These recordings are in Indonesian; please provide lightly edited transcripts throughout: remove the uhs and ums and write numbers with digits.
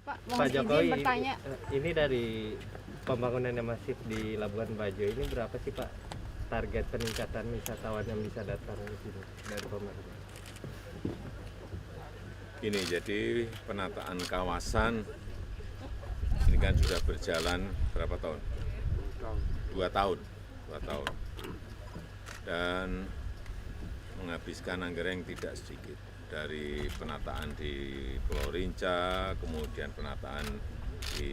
Pak, Pak mohon Jokowi, izin bertanya. ini dari pembangunan yang masif di Labuan Bajo ini berapa sih Pak target peningkatan wisatawan yang bisa datang di sini dari pemerintah? Ini jadi penataan kawasan ini kan sudah berjalan berapa tahun? 2 tahun. Dan menghabiskan anggaran yang tidak sedikit. Dari penataan di Pulau Rinca, kemudian penataan di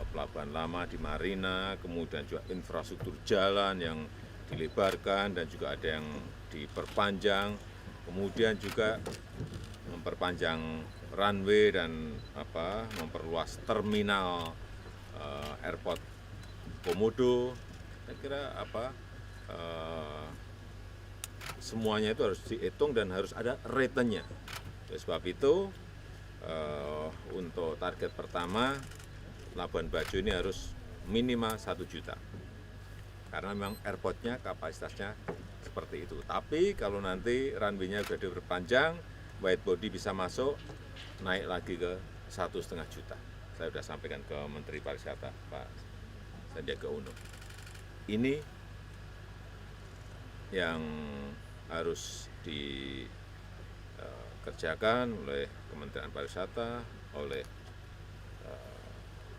Pelabuhan Lama di Marina, kemudian juga infrastruktur jalan yang dilebarkan dan juga ada yang diperpanjang, kemudian juga memperpanjang runway dan memperluas terminal airport Komodo. Saya kira semuanya itu harus dihitung dan harus ada returnnya. Oleh sebab itu untuk target pertama Labuan Bajo ini harus minimal 1 juta. Karena memang airportnya kapasitasnya seperti itu. Tapi kalau nanti runway-nya sudah diperpanjang, wide body bisa masuk, naik lagi ke 1,5 juta. Saya sudah sampaikan ke Menteri Pariwisata Pak Sandiaga Uno. Ini yang harus dikerjakan oleh Kementerian Pariwisata, oleh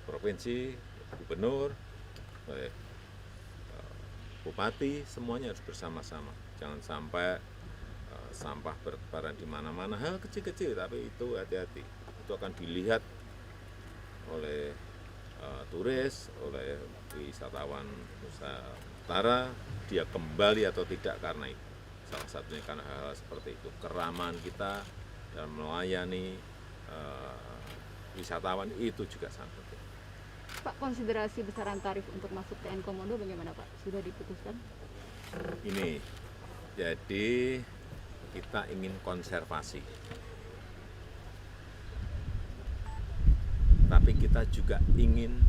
provinsi, gubernur, oleh bupati, semuanya harus bersama-sama. Jangan sampai sampah bertebaran di mana-mana, hal kecil-kecil, tapi itu hati-hati. Itu akan dilihat oleh turis, oleh wisatawan Nusantara, dia kembali atau tidak karena itu. Salah satunya karena hal seperti itu, keramahan kita dalam melayani wisatawan itu juga sangat penting. Pak, konsiderasi besaran tarif untuk masuk TN Komodo bagaimana Pak? Sudah diputuskan? Ini, jadi kita ingin konservasi. Tapi kita juga ingin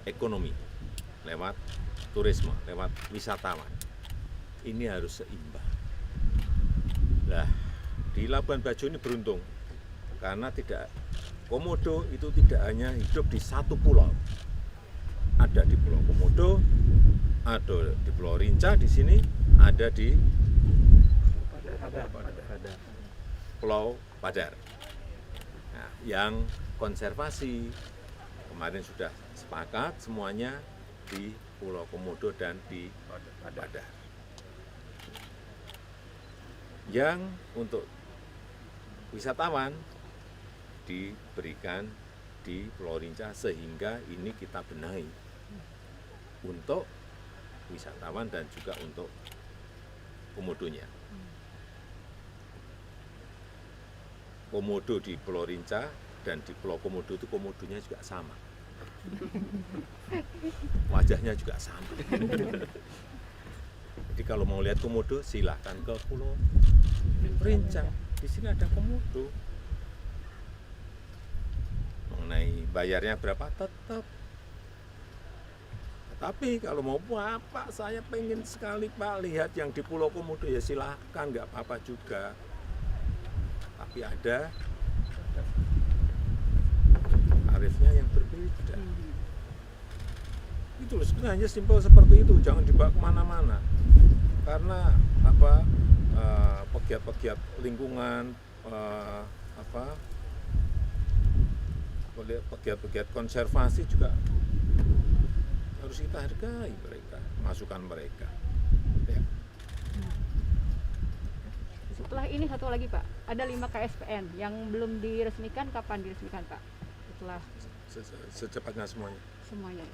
ekonomi lewat turisme, lewat wisatawan. Ini harus seimbang. Nah, di Labuan Bajo ini beruntung karena Komodo itu tidak hanya hidup di satu pulau. Ada di Pulau Komodo, ada di Pulau Rinca di sini, ada di Pulau Padar. Nah, yang konservasi kemarin sudah sepakat semuanya di Pulau Komodo dan di Padar. Yang untuk wisatawan diberikan di Pulau Rinca sehingga ini kita benahi untuk wisatawan dan juga untuk komodonya. Komodo di Pulau Rinca dan di Pulau Komodo itu komodonya juga sama. Wajahnya juga sama. Jadi kalau mau lihat komodo silahkan ke Pulau Rinca. Di sini ada komodo. Mengenai bayarnya berapa tetap. Tapi kalau mau Pak, saya pengen sekali Pak lihat yang di Pulau Komodo ya silahkan, nggak apa-apa juga. Tapi ada tarifnya yang berbeda. Itu loh, sebenarnya simpel seperti itu, jangan dibawa kemana-mana. Karena pegiat-pegiat lingkungan, pegiat-pegiat konservasi juga harus kita hargai mereka, masukan mereka. Ya. Setelah ini satu lagi Pak, ada 5 KSPN yang belum diresmikan, kapan diresmikan Pak? Setelah Secepatnya semuanya. semuanya.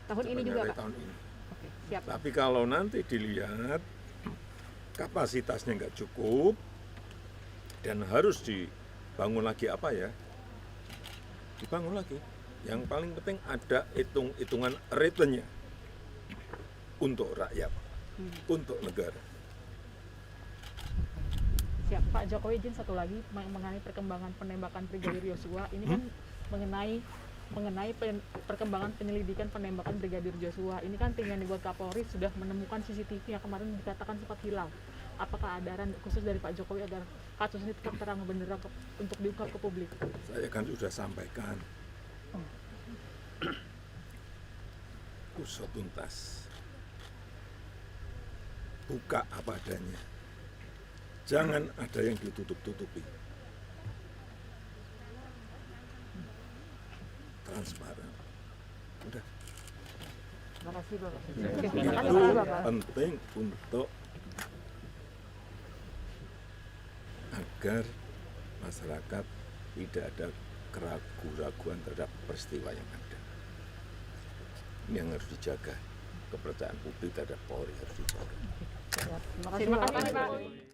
Tahun ini juga Pak? Tahun ini. Oke, siap. Tapi kalau nanti dilihat kapasitasnya nggak cukup dan harus dibangun lagi dibangun lagi. Yang paling penting ada hitungan returnnya untuk rakyat, untuk negara. Siap. Pak Jokowi, izin satu lagi mengenai perkembangan penembakan Brigadir Yosua. Ini kan mengenai perkembangan penyelidikan penembakan Brigadir Joshua. Ini kan tim yang dibuat Kapolri sudah menemukan CCTV yang kemarin dikatakan sempat hilang. Apakah ada arahan khusus dari Pak Jokowi agar kasus ini tetap terang benderang untuk diungkap ke publik. Saya kan sudah sampaikan usut tuntas, buka apa adanya, jangan ada yang ditutup-tutupi, transparan. Udah. Terima kasih Bapak. Itu penting untuk agar masyarakat tidak ada keraguan-raguan terhadap peristiwa yang ada. Ini yang harus dijaga. Kepercayaan publik terhadap Polri harus dijaga. Terima kasih Terima Bapak. kasih Pak.